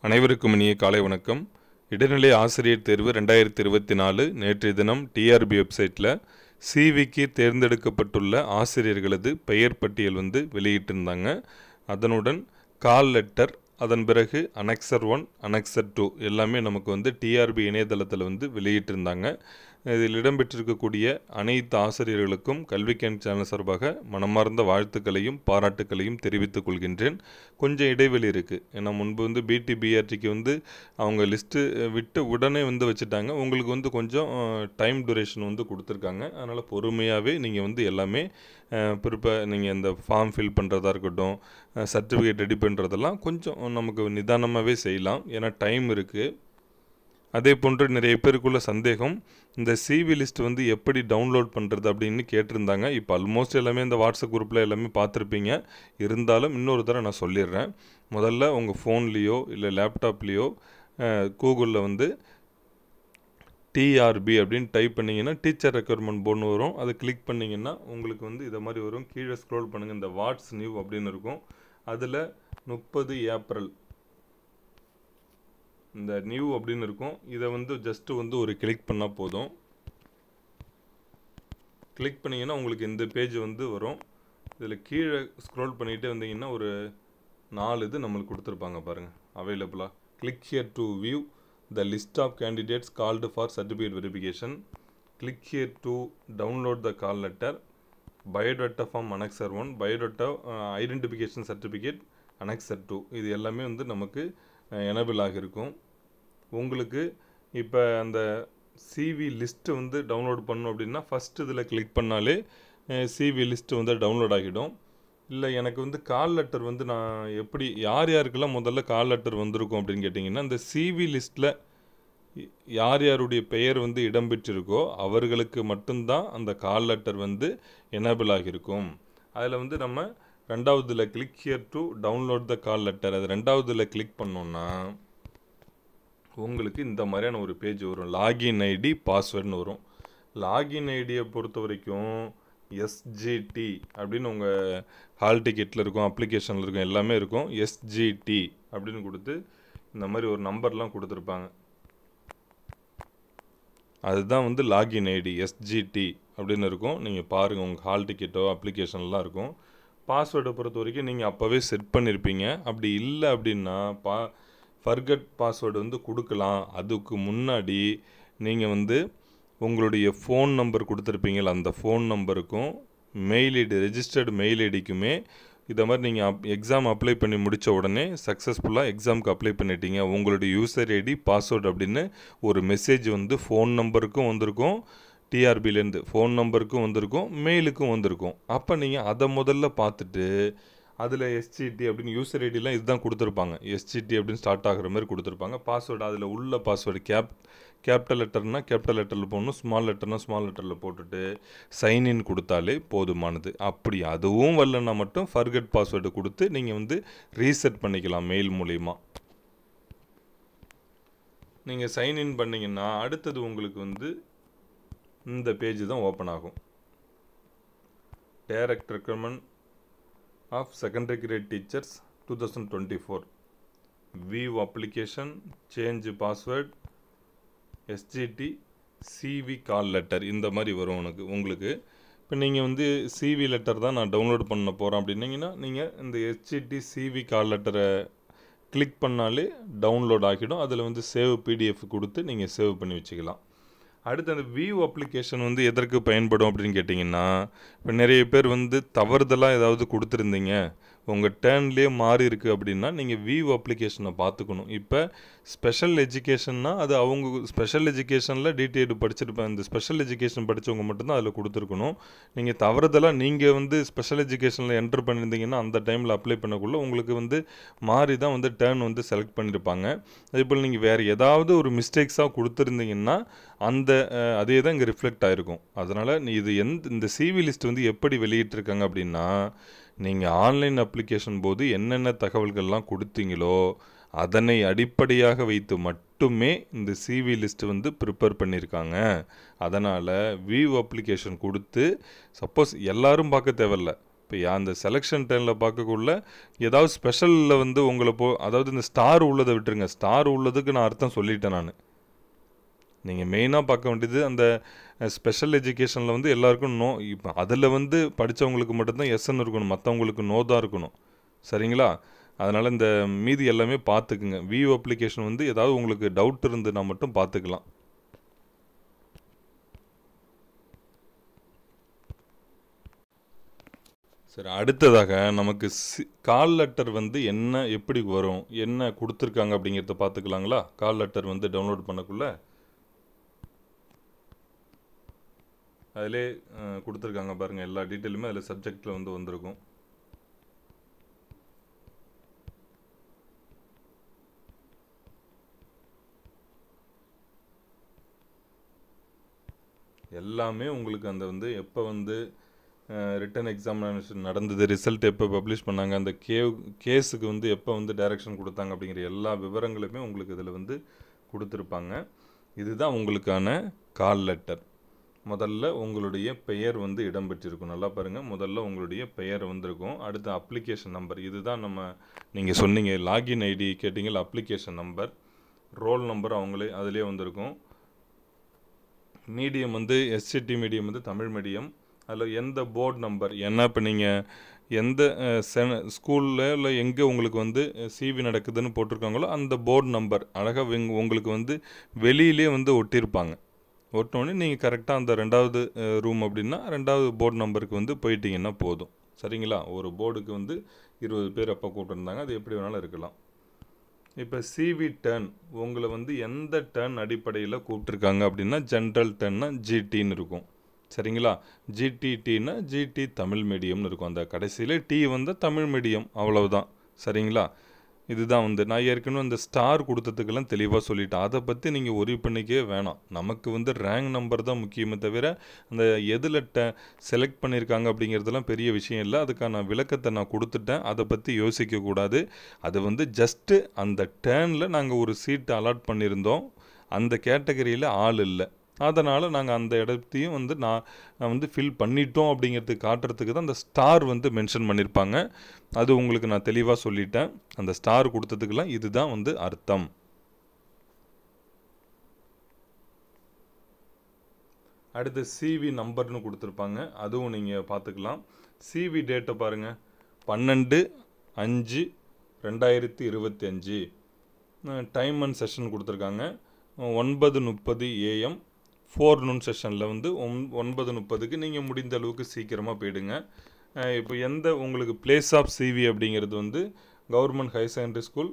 அனைவருக்கும் இனிய காலை வணக்கம். இடைநிலை ஆசிரியர் தேர்வு 2024 நேற்றைய தினம் டிஆர்பி வெப்சைட்டில் சிவிக்கு தேர்ந்தெடுக்கப்பட்டுள்ள ஆசிரியர்களது பெயர் பட்டியல் வெளியிட்டிருந்தாங்க. அதனுடன் கால் லெட்டர், அதன் பிறகு அனெக்சர் 1, அனெக்சர் 2 எல்லாமே நமக்கு டிஆர்பி இணையதளத்தில் வெளியிட்டிருந்தாங்க. இதில் இடம்பெற்றிருக்கக்கூடிய அனைத்து ஆசிரியர்களுக்கும் கல்விக்கேன் சேனல் சார்பாக மனமார்ந்த வாழ்த்துக்களையும் பாராட்டுக்களையும் தெரிவித்துக் கொள்கின்றேன். கொஞ்சம் இடைவெளி இருக்குது. ஏன்னா முன்பு பிடி பிஆர்டிக்கு அவங்க லிஸ்ட்டு விட்டு உடனே வச்சுட்டாங்க. உங்களுக்கு கொஞ்சம் டைம் டூரேஷன் கொடுத்துருக்காங்க. அதனால் பொறுமையாகவே நீங்கள் எல்லாமே நீங்கள் இந்த ஃபார்ம் ஃபில் பண்ணுறதா இருக்கட்டும், சர்டிஃபிகேட் ரெடி பண்ணுறதெல்லாம் கொஞ்சம் நமக்கு நிதானமாகவே செய்யலாம். ஏன்னா டைம் இருக்குது. அதே போன்று நிறைய பேருக்குள்ள சந்தேகம், இந்த சிவி லிஸ்ட் எப்படி டவுன்லோட் பண்ணுறது அப்படின்னு கேட்டிருந்தாங்க. இப்போ ஆல்மோஸ்ட் எல்லாமே இந்த வாட்ஸ்அப் குரூப்பில் எல்லாமே பார்த்துருப்பீங்க. இருந்தாலும் இன்னொரு தடவை நான் சொல்லிடுறேன். முதல்ல உங்கள் ஃபோன்லேயோ இல்லை லேப்டாப்லேயோ கூகுளில் டிஆர்பி அப்படின்னு டைப் பண்ணிங்கன்னா டீச்சர் ரெக்யர்மெண்ட் போர்டுன்னு வரும். அதை கிளிக் பண்ணிங்கன்னா உங்களுக்கு இதை மாதிரி வரும். கீழே ஸ்க்ரோல் பண்ணுங்கள், இந்த வாட்ஸ் நியூ அப்படின்னு இருக்கும். அதில் 30 ஏப்ரல் இந்த நியூ அப்படின்னு இருக்கும். இதை ஜஸ்ட்டு ஒரு கிளிக் பண்ணால் போதும். கிளிக் பண்ணிங்கன்னா உங்களுக்கு இந்த பேஜ் வரும். இதில் கீழே ஸ்க்ரோல் பண்ணிகிட்டே வந்தீங்கன்னா ஒரு 4 இது நம்மளுக்கு கொடுத்துருப்பாங்க பாருங்கள், அவைலபிளாக. Click here to view the list of candidates called for certificate verification. Click here to download the call letter, biodata form annexure 1, biodata identification certificate annexure 2. இது எல்லாமே நமக்கு எனபிள் ஆகியிருக்கும். உங்களுக்கு இப்போ அந்த சிவி லிஸ்ட்டு டவுன்லோட் பண்ணணும் அப்படின்னா ஃபஸ்ட்டு இதில் கிளிக் பண்ணாலே சிவி லிஸ்ட்டு டவுன்லோட் ஆகிடும். இல்லை எனக்கு கால் லெட்டர் நான் எப்படி யார் யாருக்கெல்லாம் முதல்ல கால் லெட்டர் வந்திருக்கும் அப்படின்னு கேட்டிங்கன்னா, இந்த சிவி லிஸ்ட்டில் யார் யாருடைய பெயர் இடம்பெற்றிருக்கோ அவர்களுக்கு மட்டும்தான் அந்த கால் லெட்டர் எனேபிள் ஆகியிருக்கும். அதில் நம்ம ரெண்டாவதுல click here to download the call letter, அது ரெண்டாவதுல கிளிக் பண்ணோன்னா உங்களுக்கு இந்த மாதிரியான ஒரு பேஜ் வரும். லாகின் ஐடி பாஸ்வேர்டுன்னு வரும். லாகின் ஐடியை பொறுத்த வரைக்கும் எஸ்ஜிடி அப்படின்னு உங்கள் ஹால் டிக்கெட்டில் இருக்கும், அப்ளிகேஷனில் இருக்கும், எல்லாமே இருக்கும். எஸ்ஜிடி அப்படின்னு கொடுத்து இந்த மாதிரி ஒரு நம்பர்லாம் கொடுத்துருப்பாங்க. அதுதான் லாகின் ஐடி எஸ்ஜிடி அப்படின்னு இருக்கும். நீங்கள் பாருங்கள், உங்கள் ஹால் டிக்கெட்டோ அப்ளிகேஷன்லாம் இருக்கும். பாஸ்வேர்டை பொறுத்த வரைக்கும் நீங்கள் அப்போவே செட் பண்ணியிருப்பீங்க. அப்படி இல்லை அப்படின்னா ஃபர்கட் பாஸ்வேர்டு கொடுக்கலாம். அதுக்கு முன்னாடி நீங்கள் உங்களுடைய ஃபோன் நம்பர் கொடுத்துருப்பீங்களா, அந்த ஃபோன் நம்பருக்கும் மெயில் ஐடி, ரெஜிஸ்டர்டு மெயில் ஐடிக்குமே இதை மாதிரி நீங்கள் எக்ஸாம் அப்ளை பண்ணி முடித்த உடனே சக்ஸஸ்ஃபுல்லாக எக்ஸாமுக்கு அப்ளை பண்ணிட்டீங்க, உங்களுடைய யூசர் ஐடி பாஸ்வேர்டு அப்படின்னு ஒரு மெசேஜ் ஃபோன் நம்பருக்கும் வந்திருக்கும், டிஆர்பிலேருந்து ஃபோன் நம்பருக்கும் வந்திருக்கும், மெயிலுக்கும் வந்திருக்கும். அப்போ நீங்கள் அதை முதல்ல பார்த்துட்டு அதில் எஸ்ஜிடி அப்படின்னு யூசர் ஐடிலாம் இதுதான் கொடுத்துருப்பாங்க. எஸ்ஜிடி அப்படின்னு ஸ்டார்ட் ஆகிற மாதிரி கொடுத்துருப்பாங்க. பாஸ்வேர்டு அதில் உள்ள பாஸ்வேர்டு கேபிட்டல் லெட்டர்னா கேபிட்டல் லெட்டரில் போடணும், ஸ்மால் லெட்டர்னா ஸ்மால் லெட்டரில் போட்டுட்டு சைன்இன் கொடுத்தாலே போதுமானது. அப்படி அதுவும் வரலன்னா மட்டும் ஃபர்கட் பாஸ்வேர்டு கொடுத்து நீங்கள் ரீசெட் பண்ணிக்கலாம் மெயில் மூலிமா. நீங்கள் சைன்இன் பண்ணிங்கன்னா அடுத்தது உங்களுக்கு இந்த பேஜ் தான் ஓப்பன் ஆகும். Direct recruitment of secondary grade teachers 2024 view application, change password, SGT, CV call letter இந்த மாதிரி வரும் உங்களுக்கு. இப்போ நீங்கள் CV லெட்டர் தான் நான் டவுன்லோட் பண்ண போகிறேன் அப்படின்னீங்கன்னா நீங்கள் இந்த SGT CV கால் லெட்டரை கிளிக் பண்ணாலே டவுன்லோட் ஆகிடும். அதில் சேவ் PDF கொடுத்து நீங்கள் சேவ் பண்ணி வச்சுக்கலாம். அடுத்து அந்த வியூ அப்ளிகேஷன் எதற்கு பயன்படும் அப்படின்னு கேட்டிங்கன்னா, இப்போ நிறைய பேர் தவறுதலாக ஏதாவது கொடுத்துருந்தீங்க, உங்கள் டேர்ன்லேயே மாறி இருக்குது அப்படின்னா நீங்கள் வியூ அப்ளிகேஷனை பார்த்துக்கணும். இப்போ ஸ்பெஷல் எஜுகேஷன்னா அது அவங்க ஸ்பெஷல் எஜுகேஷனில் டிடிஎட் படிச்சிருப்பேன், இந்த ஸ்பெஷல் எஜுகேஷன் படித்தவங்க மட்டும்தான் அதில் கொடுத்துருக்கணும். நீங்கள் தவறுதலாக நீங்கள் ஸ்பெஷல் எஜுகேஷனில் என்ட்ரு பண்ணியிருந்தீங்கன்னா அந்த டைமில் அப்ளை பண்ணக்குள்ளே உங்களுக்கு மாறி தான் டேர்ன் செலக்ட் பண்ணியிருப்பாங்க. அதேபோல் நீங்கள் வேறு ஏதாவது ஒரு மிஸ்டேக்ஸாக கொடுத்துருந்தீங்கன்னா அந்த அதே தான் இங்கே ரிஃப்ளெக்ட் ஆகிருக்கும். அதனால் இது இந்த சிவி லிஸ்ட் எப்படி வெளியிட்டிருக்காங்க அப்படின்னா, நீங்கள் ஆன்லைன் அப்ளிகேஷன் போது என்னென்ன தகவல்கள்லாம் கொடுத்தீங்களோ அதனை அடிப்படையாக வைத்து மட்டுமே இந்த சிவி லிஸ்ட் ப்ரிப்பேர் பண்ணியிருக்காங்க. அதனால் வியூ அப்ளிகேஷன் கொடுத்து சப்போஸ் எல்லாரும் பார்க்க தேவையில்ல, இப்போ அந்த செலெக்ஷன் டைமில் பார்க்கக்குள்ள ஏதாவது ஸ்பெஷலில் வந்து உங்களை அதாவது இந்த ஸ்டார் உள்ளதை விட்டுருங்க. ஸ்டார் உள்ளதுக்கு நான் அர்த்தம் சொல்லிட்டேன் நான். நீங்கள் மெயினாக பார்க்க வேண்டியது அந்த ஸ்பெஷல் எஜுகேஷனில் வந்து எல்லாருக்கும் நோ. இப்போ அதில் வந்து படித்தவங்களுக்கு மட்டும்தான் எஸ்ன்னு இருக்கணும், மற்றவங்களுக்கு நோ தான் இருக்கணும். சரிங்களா? அதனால் இந்த மீதி எல்லாமே பார்த்துக்குங்க. வியூ அப்ளிகேஷன் வந்து ஏதாவது உங்களுக்கு டவுட் இருந்துன்னா மட்டும் பார்த்துக்கலாம். சரி, அடுத்ததாக நமக்கு கால் லெட்டர் வந்து என்ன எப்படி வரும், என்ன கொடுத்துருக்காங்க அப்படிங்கிறத பார்த்துக்கலாங்களா? கால் லெட்டர் வந்து டவுன்லோட் பண்ணக்குள்ள அதிலே கொடுத்துருக்காங்க பாருங்கள். எல்லா டீட்டெயிலுமே அதில் சப்ஜெக்டில் வந்து வந்திருக்கும். எல்லாமே உங்களுக்கு அந்த வந்து எப்போ வந்து ரிட்டன் எக்ஸாமினேஷன் நடந்தது, ரிசல்ட் எப்போ பப்ளிஷ் பண்ணாங்க, அந்த கேஸுக்கு வந்து எப்போ வந்து டைரக்ஷன் கொடுத்தாங்க அப்படிங்கிற எல்லா விவரங்களுமே உங்களுக்கு இதில் வந்து கொடுத்துருப்பாங்க. இதுதான் உங்களுக்கான கால் லெட்டர். முதல்ல உங்களுடைய பெயர் வந்து இடம்பெற்றிருக்கும். நல்லா பாருங்கள், முதல்ல உங்களுடைய பெயர் வந்திருக்கும். அடுத்து அப்ளிகேஷன் நம்பர், இதுதான் நீங்கள் சொன்னீங்க லாகின் ஐடி கேட்டிங்கள், அப்ளிகேஷன் நம்பர், ரோல் நம்பர் அவங்களே அதிலே வந்திருக்கும். மீடியம் வந்து எஸ்சிடி மீடியம் வந்து தமிழ் மீடியம். அதில் எந்த போர்டு நம்பர், ஏன்னா இப்போ நீங்கள் எந்த ஸ்கூலில் இல்லை எங்கே உங்களுக்கு வந்து சிவி நடக்குதுன்னு போட்டிருக்காங்களோ அந்த போர்டு நம்பர் அழகாக உங்களுக்கு வந்து வெளியிலே வந்து ஒட்டியிருப்பாங்க. ஒட்டினோடனே நீங்கள் கரெக்டாக அந்த 2வது ரூம் அப்படின்னா 2வது போர்டு நம்பருக்கு வந்து போயிட்டீங்கன்னா போதும். சரிங்களா? ஒரு போர்டுக்கு வந்து 20 பேர் அப்போ கூப்பிட்டுருந்தாங்க, அது எப்படி வேணாலும் இருக்கலாம். இப்போ சிவி டர்ன் உங்களை வந்து எந்த டர்ன் அடிப்படையில் கூப்பிட்ருக்காங்க அப்படின்னா ஜென்ரல் டர்ன்னா ஜிடின்னு இருக்கும். சரிங்களா? ஜிடிடின்னா ஜிடி தமிழ் மீடியம்னு இருக்கும். அந்த கடைசியில் டி வந்து தமிழ் மீடியம், அவ்வளவுதான். சரிங்களா? இதுதான் வந்து நான் ஏற்கனவே அந்த ஸ்டார் கொடுத்ததுக்கெல்லாம் தெளிவாக சொல்லிட்டேன். அதை பற்றி நீங்கள் ஒரி பண்ணிக்கவே வேணாம். நமக்கு வந்து ரேங்க் நம்பர் தான் முக்கியமே தவிர அந்த எதில் செலக்ட் பண்ணியிருக்காங்க அப்படிங்கிறதுலாம் பெரிய விஷயம் இல்லை. அதுக்கான விளக்கத்தை நான் கொடுத்துட்டேன். அதை பற்றி யோசிக்கக்கூடாது. அது வந்து ஜஸ்ட்டு அந்த டேர்னில் நாங்கள் ஒரு சீட்டு அலாட் பண்ணியிருந்தோம், அந்த கேட்டகரியில் ஆள் இல்லை, அதனால் நாங்கள் அந்த இடத்தையும் வந்து நான் வந்து ஃபில் பண்ணிட்டோம் அப்படிங்கிறதுக்கு காட்டுறதுக்கு தான் அந்த ஸ்டார் வந்து மென்ஷன் பண்ணியிருப்பாங்க. அது உங்களுக்கு நான் தெளிவாக சொல்லிட்டேன். அந்த ஸ்டார் கொடுத்ததுக்கெல்லாம் இதுதான் வந்து அர்த்தம். அடுத்து சிவி நம்பர்னு கொடுத்துருப்பாங்க, அதுவும் நீங்கள் பார்த்துக்கலாம். சிவி டேட்டை பாருங்கள், 12/5/2025. டைம் அண்ட் செஷன் கொடுத்துருக்காங்க 9:30 AM. ஃபோர்நூன் செஷனில் வந்து 9:30க்கு நீங்கள் முடிந்த அளவுக்கு சீக்கிரமாக போயிடுங்க. இப்போ எந்த உங்களுக்கு பிளேஸ் ஆஃப் சிவி அப்படிங்கிறது வந்து government higher secondary school,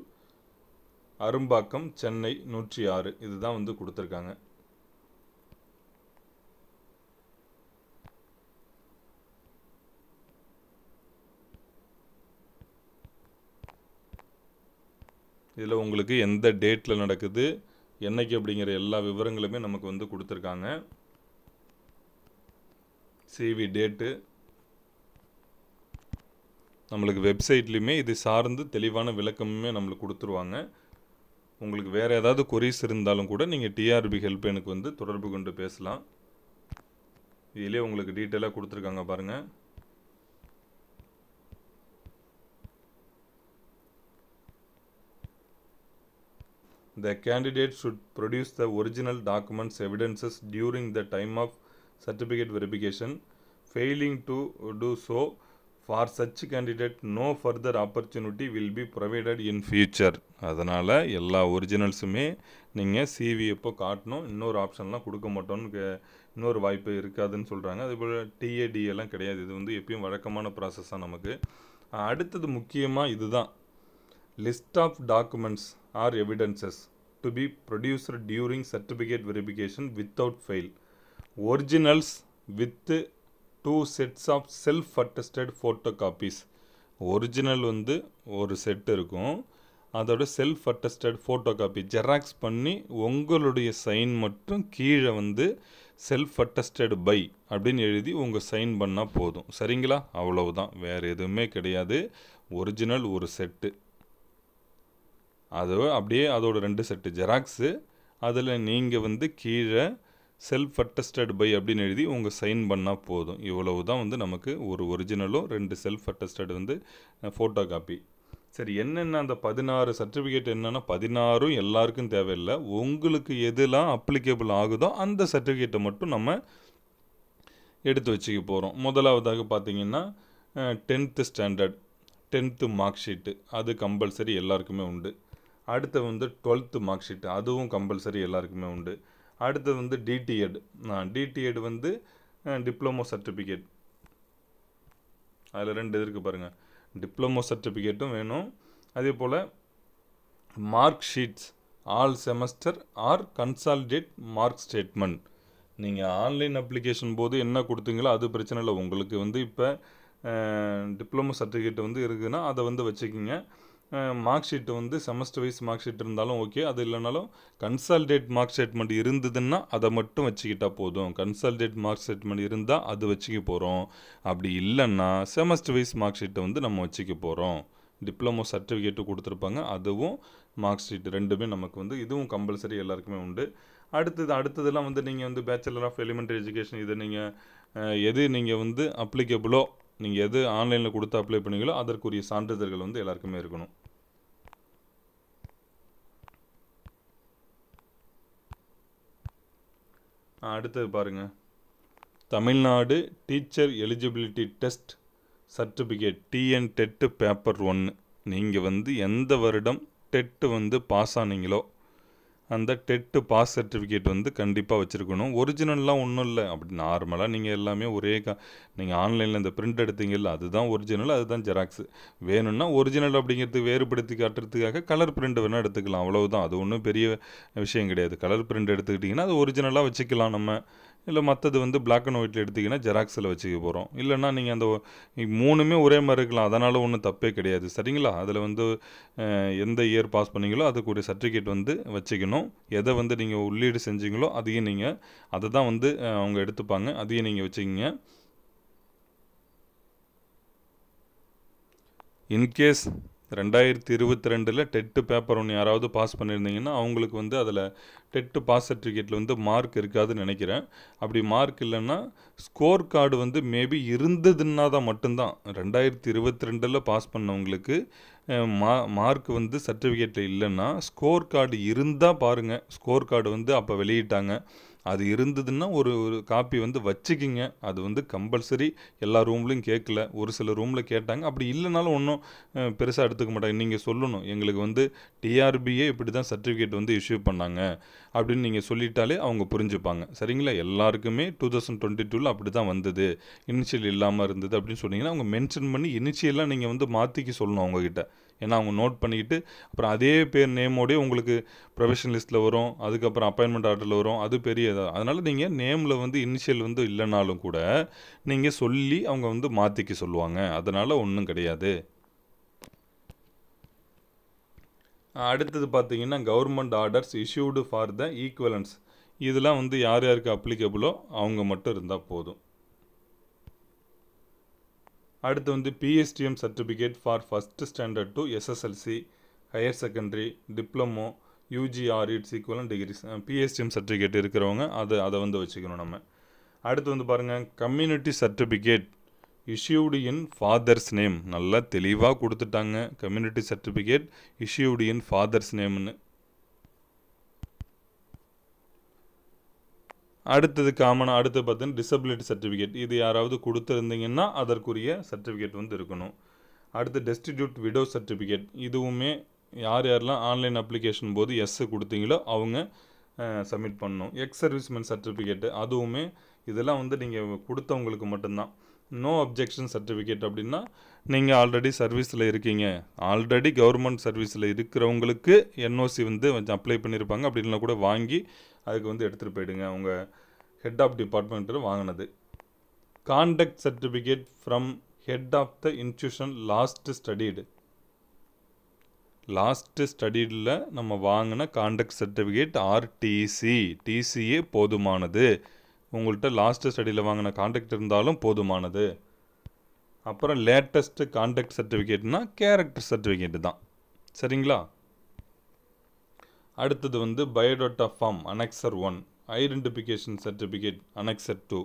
Arumbakkam, Chennai 106, இதுதான் வந்து கொடுத்துருக்காங்க. இதில் உங்களுக்கு எந்த டேட்டில் நடக்குது, என்னைக்கு அப்படிங்கிற எல்லா விவரங்களுமே நமக்கு வந்து கொடுத்துருக்காங்க. சிவி டேட்டு நம்மளுக்கு வெப்சைட்லேயுமே இது சார்ந்து தெளிவான விளக்கமுமே நம்மளுக்கு கொடுத்துருவாங்க. உங்களுக்கு வேறு ஏதாவது கொரிஸ் இருந்தாலும் கூட நீங்கள் டிஆர்பி ஹெல்ப்லைனுக்கு வந்து தொடர்பு கொண்டு பேசலாம். இதிலே உங்களுக்கு டீட்டெயிலாக கொடுத்துருக்காங்க பாருங்கள். The candidate should produce the original documents evidences during the time of certificate verification. Failing to do so, for such candidate no further opportunity will be provided in future. அதனால் எல்லா ஒரிஜினல்ஸுமே நீங்கள் சிவி எப்போ காட்டணும், இன்னொரு ஆப்ஷன்லாம் கொடுக்க மாட்டோன்னு இன்னொரு வாய்ப்பு இருக்காதுன்னு சொல்கிறாங்க. அதேபோல் டிஏடி எல்லாம் கிடையாது. இது வந்து எப்பயும் வழக்கமான ப்ராசஸ் தான் நமக்கு. அடுத்தது முக்கியமாக இதுதான், list of documents or evidences to be produced during certificate verification without fail. Originals with 2 sets of self-attested photocopies. Original வந்து ஒரு செட் இருக்கும், அதோட செல்ஃப் அட்டஸ்டட் ஃபோட்டோகாப்பி ஜெராக்ஸ் பண்ணி உங்களுடைய சைன் மட்டும் கீழே வந்து செல்ஃப் அட்டஸ்டட் பை அப்படின்னு எழுதி உங்கள் சைன் பண்ணால் போதும். சரிங்களா? அவ்வளவுதான், வேறு எதுவுமே கிடையாது. ஒரிஜினல் ஒரு செட்டு, அது அப்படியே அதோட 2 செட்டு ஜெராக்ஸு, அதில் நீங்கள் வந்து கீழே செல்ஃப் அட்டஸ்டட் பை அப்படின்னு எழுதி உங்கள் சைன் பண்ணால் போதும். இவ்வளவு தான் வந்து நமக்கு ஒரு ஒரிஜினலும் 2 செல்ஃப் அட்டஸ்டட் வந்து ஃபோட்டோ காப்பி. சரி, என்னென்ன அந்த 16 சர்டிஃபிகேட் என்னென்னா 16ம் எல்லாருக்கும் தேவையில்லை. உங்களுக்கு எதெல்லாம் அப்ளிகேபிள் ஆகுதோ அந்த சர்டிஃபிகேட்டை மட்டும் நம்ம எடுத்து வச்சுக்க போகிறோம். முதலாவதாக பார்த்தீங்கன்னா 10th standard 10th mark sheet, அது கம்பல்சரி எல்லாருக்குமே உண்டு. அடுத்து வந்து 12th மார்க் ஷீட்டு, அதுவும் கம்பல்சரி எல்லாருக்குமே உண்டு. அடுத்து வந்து டிடிஎட். டிடிஎட் வந்து டிப்ளமோ சர்டிஃபிகேட், அதில் 2 இருக்குது பாருங்கள். டிப்ளமோ சர்டிஃபிகேட்டும் வேணும். அதே போல் mark sheets, all semester or consolidate mark statement. நீங்கள் ஆன்லைன் அப்ளிகேஷன் போது என்ன கொடுத்தீங்களோ அது பிரச்சனை இல்லை. உங்களுக்கு வந்து இப்போ டிப்ளமோ சர்டிஃபிகேட் வந்து இருக்குதுன்னா அதை வந்து வச்சுக்கிங்க. மார்க் ஷீட்டு வந்து செமஸ்டர் வைஸ் மார்க் ஷீட் இருந்தாலும் ஓகே, அது இல்லைனாலும் கன்சாலிடேட் மார்க் ஸ்டேட்மெண்ட் இருந்ததுன்னா அதை மட்டும் வச்சுக்கிட்டால் போதும். கன்சாலிடேட் மார்க் ஸ்டேட்மெண்ட் இருந்தால் அது வச்சுக்க போகிறோம். அப்படி இல்லைன்னா செமஸ்டர் வைஸ் மார்க் ஷீட்டை வந்து நம்ம வச்சுக்க போகிறோம். டிப்ளமோ சர்டிஃபிகேட்டு கொடுத்துருப்பாங்க, அதுவும் மார்க் ஷீட் ரெண்டுமே நமக்கு வந்து இதுவும் கம்பல்சரி எல்லாருக்குமே உண்டு. அடுத்ததெல்லாம் வந்து நீங்கள் வந்து பேச்சுலர் ஆஃப் எலிமெண்ட்ரி எஜுகேஷன், இது நீங்கள் எது நீங்கள் வந்து அப்ளிகபிளோ, நீங்கள் எது ஆன்லைனில் கொடுத்து அப்ளை பண்ணீங்களோ அதற்குரிய சான்றிதழ்கள் வந்து எல்லாருக்குமே இருக்கணும். அடுத்தது பாருங்கள், Tamil Nadu teacher eligibility test certificate TN TET paper 1. நீங்கள் வந்து எந்த வருடம் டெட்டு வந்து பாஸ் ஆனீங்களோ அந்த டெட்டு பாஸ் சர்டிஃபிகேட் வந்து கண்டிப்பாக வச்சுருக்கணும். ஒரிஜினல்லாம் ஒன்றும் இல்லை, அப்படி நார்மலாக நீங்கள் எல்லாமே ஒரே நீங்கள் ஆன்லைனில் இந்த பிரிண்ட் எடுத்தீங்கல்ல அதுதான் ஒரிஜினல், அதுதான் ஜெராக்ஸு. வேணும்னா ஒரிஜினல் அப்படிங்கிறதுக்கு வேறுபடுத்தி காட்டுறதுக்காக கலர் பிரிண்ட் வேணால் எடுத்துக்கலாம், அவ்வளவுதான். அது ஒன்றும் பெரிய விஷயம் கிடையாது. கலர் பிரிண்ட் எடுத்துக்கிட்டிங்கன்னா அது ஒரிஜினலாக வச்சுக்கலாம் நம்ம. இல்லை மற்றது வந்து பிளாக் அண்ட் ஒயிட்டில் எடுத்திங்கன்னா ஜெராக்ஸில் வச்சுக்க போகிறோம். இல்லைன்னா நீங்கள் அந்த 3மே ஒரே மாதிரி இருக்கலாம், அதனால் ஒன்றும் தப்பே கிடையாது. சரிங்களா? அதில் வந்து எந்த இயர் பாஸ் பண்ணீங்களோ அதுக்குரிய சர்டிஃபிகேட் வந்து வச்சுக்கணும். எதை வந்து நீங்கள் உள்ளீடு செஞ்சீங்களோ அதையும் நீங்கள் அதை தான் வந்து அவங்க எடுத்துப்பாங்க, அதையும் நீங்கள் வச்சுக்கிங்க. இன்கேஸ் 2022 டெட்டு பேப்பர் 1 யாராவது பாஸ் பண்ணியிருந்தீங்கன்னா அவங்களுக்கு வந்து அதில் டெட்டு பாஸ் சர்டிஃபிகேட்டில் வந்து மார்க் இருக்காதுன்னு நினைக்கிறேன். அப்படி மார்க் இல்லைன்னா ஸ்கோர் கார்டு வந்து மேபி இருந்ததுன்னா தான் மட்டும்தான் 2022 பாஸ் பண்ணவங்களுக்கு மார்க் வந்து சர்டிஃபிகேட்டில் இல்லைன்னா ஸ்கோர் கார்டு இருந்தால் பாருங்கள். ஸ்கோர் கார்டு வந்து அப்போ வெளியிட்டாங்க, அது இருந்ததுன்னா ஒரு காப்பி வந்து வச்சுக்கிங்க. அது வந்து கம்பல்சரி எல்லா ரூம்லையும் கேட்கல, ஒரு சில ரூமில் கேட்டாங்க. அப்படி இல்லைனாலும் ஒன்றும் பெருசாக எடுத்துக்க மாட்டாங்க. நீங்கள் சொல்லணும் எங்களுக்கு வந்து டிஆர்பியே இப்படி தான் சர்டிஃபிகேட் வந்து இஷ்யூ பண்ணாங்க அப்படின்னு நீங்கள் சொல்லிட்டாலே அவங்க புரிஞ்சுப்பாங்க. சரிங்களா? எல்லாருக்குமே 2022 அப்படி தான் வந்தது, இனிஷியல் இல்லாமல் இருந்தது அப்படின்னு சொன்னீங்கன்னா அவங்க மென்ஷன் பண்ணி இனிஷியலாக நீங்கள் வந்து மாற்றிக்க சொல்லணும் அவங்கக்கிட்ட. ஏன்னா அவங்க நோட் பண்ணிக்கிட்டு அப்புறம் அதே பேர் நேமோடய உங்களுக்கு ப்ரொஃபஷனல் லிஸ்ட்டில் வரும், அதுக்கப்புறம் அப்பாயின்மெண்ட் ஆர்டரில் வரும், அது பெரிய அதனால் நீங்கள் நேமில் வந்து இனிஷியல் வந்து இல்லைனாலும் கூட நீங்கள் சொல்லி அவங்க வந்து மாற்றிக்க சொல்லுவாங்க. அதனால் ஒன்றும் கிடையாது. அடுத்தது பார்த்தீங்கன்னா government orders issued for the equivalence. இதெல்லாம் வந்து யார் யாருக்கு அப்ளிகபிளோ அவங்க மட்டும் இருந்தால் போதும். அடுத்து வந்து PSTM certificate for first standard to SSLC, higher secondary, diploma, UG or its equivalent degrees. PSTM certificate இருக்கிறவங்க அதை வந்து வச்சுக்கணும் நம்ம. அடுத்து வந்து பாருங்கள் community certificate issued in father's name. நல்லா தெளிவாக கொடுத்துட்டாங்க, community certificate issued in father's நேம்னு. அடுத்தது காமனாக அடுத்து பார்த்தீங்கன்னா டிசபிலிட்டி சர்டிஃபிகேட். இது யாராவது கொடுத்துருந்தீங்கன்னா அதற்குரிய சர்டிஃபிகேட் வந்து இருக்கணும். அடுத்து டெஸ்டிடியூட் விடோ சர்டிஃபிகேட். இதுவுமே யாரெல்லாம் ஆன்லைன் அப்ளிகேஷன் போது கொடுத்தீங்களோ அவங்க சப்மிட் பண்ணணும். எக்ஸ் சர்வீஸ்மேன் சர்டிஃபிகேட்டு அதுவுமே இதெல்லாம் வந்து நீங்கள் கொடுத்தவங்களுக்கு மட்டும்தான். நோ அப்ஜெக்ஷன் சர்டிஃபிகேட் அப்படின்னா நீங்கள் ஆல்ரெடி சர்வீஸில் இருக்கீங்க, ஆல்ரெடி கவர்மெண்ட் சர்வீஸில் இருக்கிறவங்களுக்கு என்ஓசி வந்து அப்ளை பண்ணியிருப்பாங்க. அப்படின்னா கூட வாங்கி அதுக்கு வந்து எடுத்துகிட்டு போயிடுங்க, அவங்க ஹெட் ஆஃப் டிபார்ட்மெண்ட்டில் வாங்கினது. Conduct certificate from head of the institution last ஸ்டடீடில் நம்ம வாங்கின கான்டக்ட் சர்டிஃபிகேட் ஆர்டிசி, டிசியே போதுமானது. உங்கள்கிட்ட லாஸ்ட்டு ஸ்டடியில் வாங்கின கான்டாக்ட் இருந்தாலும் போதுமானது. அப்புறம் லேட்டஸ்ட்டு கான்டாக்ட் சர்டிஃபிகேட்னா கேரக்டர் சர்டிஃபிகேட்டு தான். சரிங்களா? அடுத்தது வந்து biodata form annexure 1. Identification certificate annexure 2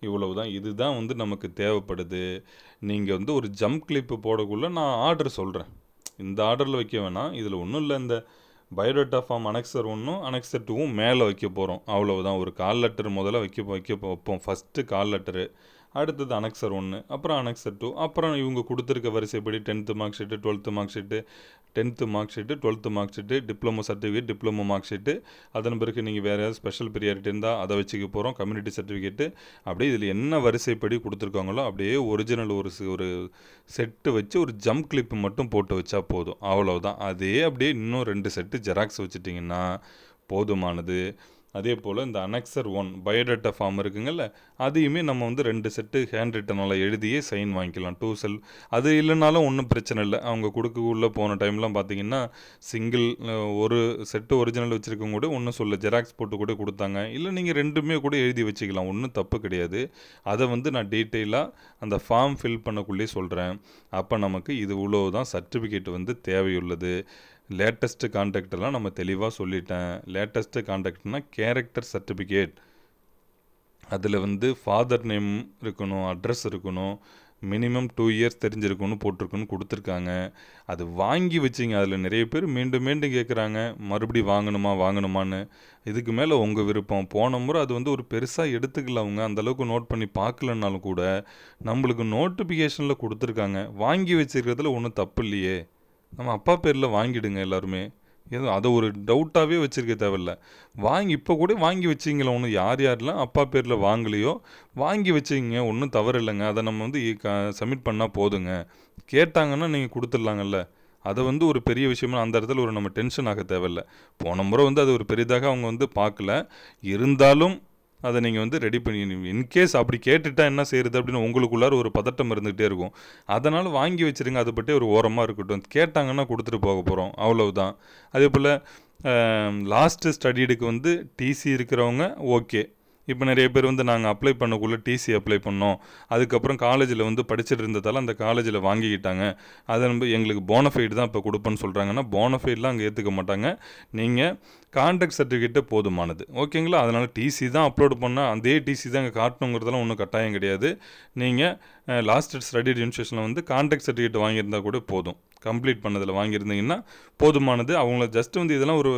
இவ்வளவு தான். இதுதான் வந்து நமக்கு தேவைப்படுது. நீங்கள் வந்து ஒரு ஜம்ப் கிளிப்பு போடக்குள்ளே நான் ஆர்டர் சொல்கிறேன். இந்த ஆர்டரில் வைக்க வேணாம். இதில் ஒன்றும் இல்லை, இந்த பயோடேட்டா ஃபார்ம் அனெக்சர் 1ம் அனெக்சர் 2வும் மேலே வைக்க போகிறோம். அவ்வளவுதான். ஒரு கால் லெட்டர் முதல்ல வைப்போம். ஃபஸ்ட்டு கால் லெட்டரு, அடுத்தது அனெக்சர் 1, அப்புறம் அனெக்சர் 2, அப்புறம் இவங்க கொடுத்துருக்க வரிசைப்படி 10th mark sheet, 12th mark sheet, 10th mark sheet, 12th mark sheet, diploma certificate, diploma mark sheet, அதன் பிறகு நீங்கள் வேறு ஏதாவது ஸ்பெஷல் ப்ரியாரிட்டி இருந்தால் அதை வச்சுக்க போகிறோம். கம்யூனிட்டி சர்டிஃபிகேட்டு, அப்படியே இதில் என்ன வரிசைப்படி கொடுத்துருக்காங்களோ அப்படியே ஒரிஜினல் ஒரு செட்டு வச்சு ஒரு ஜம்ப் கிளிப்பு மட்டும் போட்டு வச்சா போதும். அவ்வளவுதான். அதே அப்படியே இன்னும் 2 செட்டு ஜெராக்ஸ் வச்சுட்டிங்கன்னா போதுமானது. அதே போல் இந்த அனெக்சர் 1 பயோடேட்டா ஃபார்ம் இருக்குங்கல்ல, அதையுமே நம்ம வந்து 2 செட்டு ஹேண்ட் ரிட்டனால் எழுதியே சைன் வாங்கிக்கலாம். 2 செல் அது இல்லைனாலும் ஒன்றும் பிரச்சனை இல்லை. அவங்க கொடுக்கக்குள்ளே போன டைம்லாம் பார்த்தீங்கன்னா சிங்கிள் ஒரு செட்டு ஒரிஜினல் வச்சுருக்கவங்க கூட ஒன்றும் சொல்ல, ஜெராக்ஸ் போட்டு கூட கொடுத்தாங்க. இல்லை நீங்கள் 2மே கூட எழுதி வச்சுக்கலாம், ஒன்றும் தப்பு கிடையாது. அதை வந்து நான் டீட்டெயிலாக அந்த ஃபார்ம் ஃபில் பண்ணக்குள்ளேயே சொல்கிறேன். அப்போ நமக்கு இது இவ்வளோ தான் சர்டிஃபிகேட் வந்து தேவையுள்ளது. லேட்டஸ்ட்டு கான்டாக்டெல்லாம் நம்ம தெளிவாக சொல்லிட்டேன். லேட்டஸ்ட்டு கான்டாக்ட்னா கேரக்டர் சர்டிஃபிகேட், அதில் வந்து ஃபாதர் நேம் இருக்கணும், அட்ரஸ் இருக்கணும், மினிமம் 2 இயர்ஸ் தெரிஞ்சிருக்கணும் போட்டிருக்குன்னு கொடுத்துருக்காங்க. அது வாங்கி வச்சிங்க. அதில் நிறைய பேர் மீண்டும் மீண்டும் கேட்குறாங்க, மறுபடியும் வாங்கணுமான்னு. இதுக்கு மேலே உங்கள் விருப்பம். போன முறை அது வந்து ஒரு பெருசாக எடுத்துக்கல, அவங்க அந்தளவுக்கு நோட் பண்ணி பார்க்கலன்னாலும் கூட நம்மளுக்கு நோட்டிஃபிகேஷனில் கொடுத்துருக்காங்க. வாங்கி வச்சுருக்கிறதுல ஒன்றும் தப்பு இல்லையே. நம்ம அப்பா பேரில் வாங்கிடுங்க எல்லாருமே. எதுவும் அதை ஒரு டவுட்டாகவே வச்சுருக்க தேவையில்ல. இப்போ கூட வாங்கி வச்சிங்களா, ஒன்றும் யாரெல்லாம் அப்பா பேரில் வாங்கலையோ வாங்கி வச்சுக்கிங்க, ஒன்றும் தவறு இல்லைங்க. அதை நம்ம வந்து சப்மிட் பண்ணால் போதுங்க. கேட்டாங்கன்னா நீங்கள் கொடுத்துடலாங்கல்ல. அதை வந்து ஒரு பெரிய விஷயமா அந்த இடத்துல நம்ம டென்ஷன் ஆக தேவையில்லை. போன முறை வந்து அது ஒரு பெரிதாக அவங்க வந்து பார்க்கல. இருந்தாலும் அதை நீங்கள் வந்து ரெடி பண்ணி, இன்கேஸ் அப்படி கேட்டுட்டா என்ன செய்கிறது அப்படின்னு உங்களுக்குள்ளார ஒரு பதட்டம் இருந்துகிட்டே இருக்கும். அதனால் வாங்கி வச்சுருங்க. அது பற்றி ஒரு ஓரமாக இருக்கட்டும். கேட்டாங்கன்னா கொடுத்துட்டு போக போகிறோம், அவ்வளவுதான். அதே போல் லாஸ்ட்டு ஸ்டடீடுக்கு வந்து டிசி இருக்கிறவங்க ஓகே. இப்போ நிறைய பேர் வந்து நாங்கள் அப்ளை பண்ணக்குள்ளே டிசி அப்ளை பண்ணோம், அதுக்கப்புறம் காலேஜில் வந்து படிச்சுட்டு இருந்ததால் அந்த காலேஜில் வாங்கிக்கிட்டாங்க, அதை நம்ம எங்களுக்கு போனஃபைடு தான் இப்போ கொடுப்பேன்னு சொல்கிறாங்கன்னா, போனஃபைடெலாம் அங்கே ஏற்றுக்க மாட்டாங்க. நீங்கள் கான்டாக்ட் சர்டிஃபிகேட்டே போதுமானது, ஓகேங்களா? அதனால் டிசி தான் அப்லோடு பண்ணால் அதே டிசி தான் இங்கே காட்டணுங்கிறதெல்லாம் ஒன்றும் கட்டாயம் கிடையாது. நீங்கள் லாஸ்ட் ஸ்டடி இன்ஸ்டியூஷனில் வந்து கான்டாக்ட் சர்டிஃபிகேட் வாங்கியிருந்தால் கூட போதும். கம்ப்ளீட் பண்ணதில் வாங்கியிருந்தீங்கன்னா போதுமானது. அவங்கள ஜஸ்ட் வந்து இதெல்லாம் ஒரு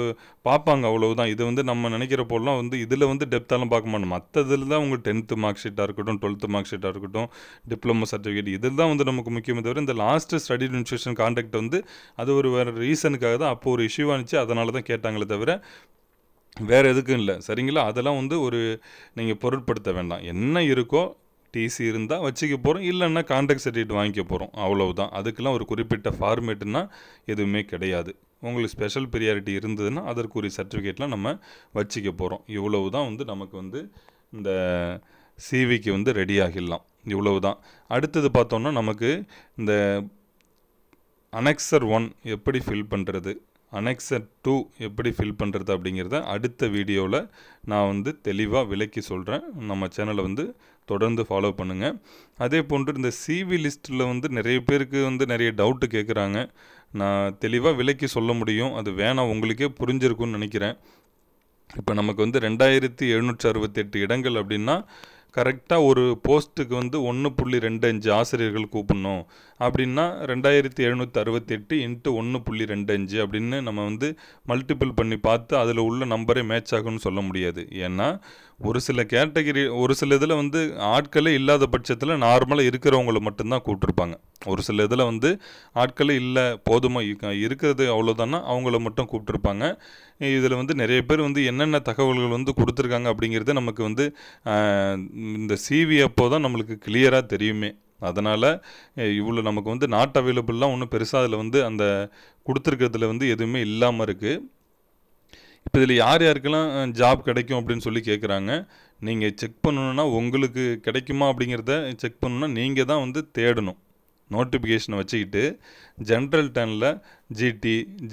பார்ப்பாங்க, அவ்வளவுதான். இது வந்து நம்ம நினைக்கிற போலாம் வந்து இதில் வந்து டெப்த்தாலும் பார்க்க மாட்டோம். மற்றதில் தான் உங்கள் 10th மார்க் ஷீட்டாக இருக்கட்டும், 12th மார்க் ஷீட்டாக இருக்கட்டும், டிப்ளமோ சர்டிஃபிகேட், இதில் தான் வந்து நமக்கு முக்கியமே தவிர இந்த லாஸ்ட் ஸ்டடி இன்ஸ்டியூஷன் கான்டாக்ட் வந்து அது ஒரு வேறு ரீசனுக்காக தான், அப்போ ஒரு இஷ்யூ ஆனிச்சு, அதனால தான் கேட்டாங்களே தவிர வேறு எதுக்கும் இல்லை. சரிங்களா? அதெல்லாம் வந்து ஒரு நீங்கள் பொருட்படுத்த வேண்டாம். என்ன இருக்கோ டிசி இருந்தால் வச்சுக்க போகிறோம், இல்லைன்னா கான்டாக்ட் சர்டிஃபிகேட் வாங்கிக்க போகிறோம், அவ்வளவுதான். அதுக்கெல்லாம் ஒரு குறிப்பிட்ட ஃபார்மேட்டுன்னா எதுவுமே கிடையாது. உங்களுக்கு ஸ்பெஷல் ப்ரியாரிட்டி இருந்ததுன்னா அதற்குரிய சர்டிஃபிகேட்லாம் நம்ம வச்சுக்க போகிறோம். இவ்வளவு தான் வந்து நமக்கு வந்து இந்த சிவிக்கு வந்து ரெடி ஆகிடலாம். இவ்வளவு தான். அடுத்தது பார்த்தோன்னா நமக்கு இந்த அனெக்சர் 1 எப்படி ஃபில் பண்ணுறது, அனெக்சர் 2 எப்படி ஃபில் பண்ணுறது அப்படிங்கிறத அடுத்த வீடியோவில் நான் வந்து தெளிவாக விளக்கி சொல்கிறேன். நம்ம சேனலை வந்து தொடர்ந்து ஃபாலோ பண்ணுங்கள். அதே போன்று இந்த சிவி லிஸ்ட்டில் வந்து நிறைய பேருக்கு வந்து நிறைய டவுட்டு கேட்குறாங்க. நான் தெளிவாக விளக்கி சொல்ல முடியும், அது வேணாம், உங்களுக்கே புரிஞ்சிருக்குன்னு நினைக்கிறேன். இப்போ நமக்கு வந்து 2768 இடங்கள் அப்படின்னா கரெக்டாக ஒரு போஸ்ட்டுக்கு வந்து 1.25 ஆசிரியர்கள் கூப்பிடணும் அப்படின்னா 2768 × 1.25 அப்படின்னு நம்ம வந்து மல்டிபிள் பண்ணி பார்த்து அதில் உள்ள நம்பரே மேட்ச் ஆகும்னு சொல்ல முடியாது. ஏன்னா ஒரு சில கேட்டகரி, ஒரு சில இதில் வந்து ஆட்களே இல்லாத பட்சத்தில் நார்மலாக இருக்கிறவங்கள மட்டும்தான் கூப்பிட்ருப்பாங்க. ஒரு சில இதில் வந்து ஆட்களே இல்லை, போதுமாக இருக்கிறது அவ்வளோதானா அவங்கள மட்டும் கூப்பிட்ருப்பாங்க. இதில் வந்து நிறைய பேர் வந்து என்னென்ன தகவல்கள் வந்து கொடுத்துருக்காங்க அப்படிங்கிறது நமக்கு வந்து இந்த சிவி அப்போ தான் நம்மளுக்கு கிளியராக தெரியுமே. அதனால் இவ்வளோ நமக்கு வந்து நாட் அவைலபிள்லாம் ஒன்றும் பெருசாக அதில் வந்து அந்த கொடுத்துருக்கிறதுல வந்து எதுவுமே இல்லாமல் இருக்குது. இப்போ இதில் யார் யாருக்கெல்லாம் ஜாப் கிடைக்கும் அப்படின்னு சொல்லி கேட்குறாங்க. நீங்கள் செக் பண்ணணுன்னா, உங்களுக்கு கிடைக்குமா அப்படிங்கிறத செக் பண்ணணுன்னா நீங்கள் தான் வந்து தேடணும். நோட்டிஃபிகேஷனை வச்சுக்கிட்டு ஜென்ரல் டெனில்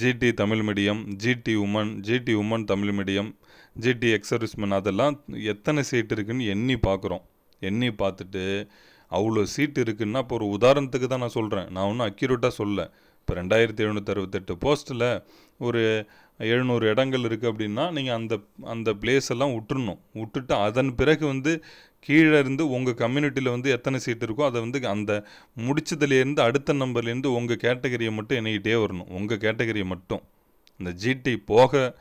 GT Tamil medium, GT women Tamil medium, GT exservicemen, அதெல்லாம் எத்தனை சீட் இருக்குதுன்னு எண்ணி பார்க்குறோம். எண்ணி பார்த்துட்டு அவ்வளோ சீட் இருக்குன்னா, இப்போ ஒரு உதாரணத்துக்கு தான் நான் சொல்கிறேன், நான் ஒன்றும் அக்யூரேட்டாக சொல்ல. இப்போ 2768 போஸ்ட்டில் ஒரு 700 இடங்கள் இருக்குது அப்படின்னா நீங்கள் அந்த பிளேஸ் எல்லாம் விட்டுட்டு அதன் பிறகு வந்து கீழே இருந்து உங்கள் கம்யூனிட்டியில் வந்து எத்தனை சீட் இருக்கோ அதை வந்து அந்த முடிச்சதுலேருந்து அடுத்த நம்பர்லேருந்து உங்கள் கேட்டகரியை மட்டும் எண்ணிக்கிட்டே வரணும். உங்கள் கேட்டகரியை மட்டும் இந்த ஜிடி போக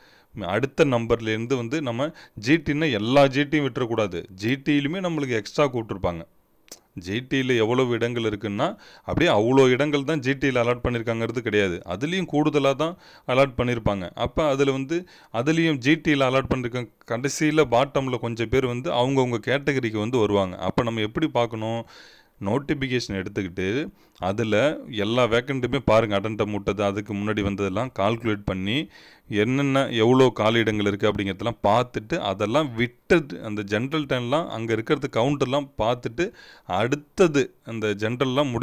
அடுத்த நம்பர்லேருந்து வந்து நம்ம ஜிடின்னா எல்லா ஜிடியும் விட்டுறக்கூடாது. ஜிடியிலுமே நம்மளுக்கு எக்ஸ்ட்ரா கூப்பிட்ருப்பாங்க. ஜிடியில் எவ்வளவு இடங்கள் இருக்குன்னா அப்படியே அவ்வளோ இடங்கள் தான் ஜிடியில் அலாட் பண்ணியிருக்காங்கிறது கிடையாது. அதுலேயும் கூடுதலாக தான் அலாட் பண்ணியிருப்பாங்க. அப்போ அதில் வந்து அதுலேயும் ஜிடியில் அலாட் பண்ணியிருக்காங்க. கடைசியில் பாட்டமில் கொஞ்சம் பேர் வந்து அவங்கவுங்க கேட்டகரிக்கு வந்து வருவாங்க. அப்போ நம்ம எப்படி பார்க்கணும், நோட்டிஃபிகேஷன் எடுத்துக்கிட்டு அதில் எல்லா வேக்கண்ட்டுமே பாருங்கள், அட்டென்டம் விட்டது அதுக்கு முன்னாடி வந்ததெல்லாம் கால்குலேட் பண்ணி என்னென்ன எவ்வளோ காலியிடங்கள் இருக்குது அப்படிங்கிறதெல்லாம் பார்த்துட்டு அதெல்லாம் விட்டது அந்த ஜென்ரல் டைம்லாம் அங்கே இருக்கிறது கவுண்டெல்லாம் பார்த்துட்டு அடுத்தது அந்த ஜென்ரல்லாம்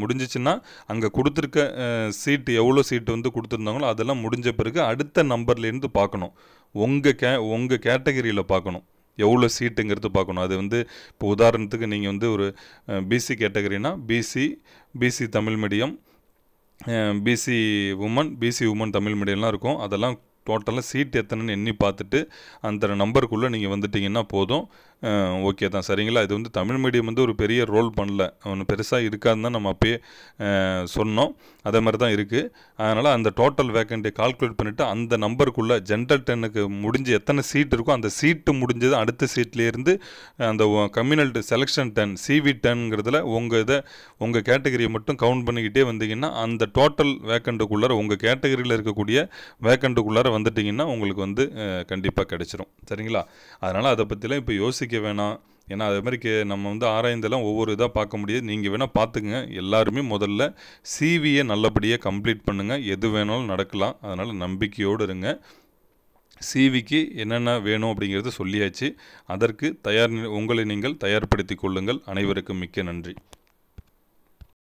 முடிஞ்சிச்சுன்னா அங்கே கொடுத்துருக்க சீட்டு எவ்வளோ சீட்டு வந்து கொடுத்துருந்தாங்களோ அதெல்லாம் முடிஞ்ச பிறகு அடுத்த நம்பர்லேருந்து பார்க்கணும். உங்கள் கேட்டகரியில் பார்க்கணும் எவ்வளோ சீட்டுங்கிறது பார்க்கணும். அது வந்து இப்போ உதாரணத்துக்கு நீங்கள் வந்து ஒரு பிசி கேட்டகரினா BC Tamil medium, BC women Tamil மீடியம்லாம் இருக்கும். அதெல்லாம் டோட்டலாக சீட் எத்தனைன்னு எண்ணி பார்த்துட்டு அந்த நம்பருக்குள்ளே நீங்கள் வந்துட்டிங்கன்னா போதும். ஓகே தான், சரிங்களா. இது வந்து தமிழ் மீடியம் வந்து ஒரு பெரிய ரோல் பண்ணல, ஒன்று பெருசாக இருக்காதுன்னு தான் நம்ம அப்பயே சொன்னோம். அதே மாதிரி தான் இருக்குது. அதனால் அந்த டோட்டல் வேக்கண்ட்டியை கால்குலேட் பண்ணிவிட்டு அந்த நம்பருக்குள்ளே ஜென்ரல் 10க்கு முடிஞ்சு எத்தனை சீட் இருக்கோ அந்த சீட்டு முடிஞ்சது அடுத்த சீட்லேருந்து அந்த கம்யூனல் செலெக்ஷன் 10 CV 10ங்கிறதுல உங்கள் கேட்டகரியை மட்டும் கவுண்ட் பண்ணிக்கிட்டே வந்தீங்கன்னா அந்த டோட்டல் வேக்கண்ட்டுக்குள்ளார உங்கள் கேட்டகரியில் இருக்கக்கூடிய வேக்கண்ட்டுக்குள்ளார வந்துட்டிங்கன்னா உங்களுக்கு வந்து கண்டிப்பாக கிடைச்சிரும். சரிங்களா. அதனால் அதை பற்றிலாம் இப்போ யோசிக்க வேணாம். ஏன்னா அது மாதிரி நம்ம வந்து ஆராய்ந்தெல்லாம் ஒவ்வொரு இதாக பார்க்க முடியாது. நீங்கள் வேணால் பார்த்துக்குங்க. எல்லாருமே முதல்ல சிவியை நல்லபடியாக கம்ப்ளீட் பண்ணுங்கள். எது வேணாலும் நடக்கலாம். அதனால் நம்பிக்கையோடு இருங்க. சிவிக்கு என்னென்ன வேணும் அப்படிங்கிறது சொல்லியாச்சு. அதற்கு உங்களை நீங்கள் தயார்படுத்தி கொள்ளுங்கள். அனைவருக்கும் மிக்க நன்றி.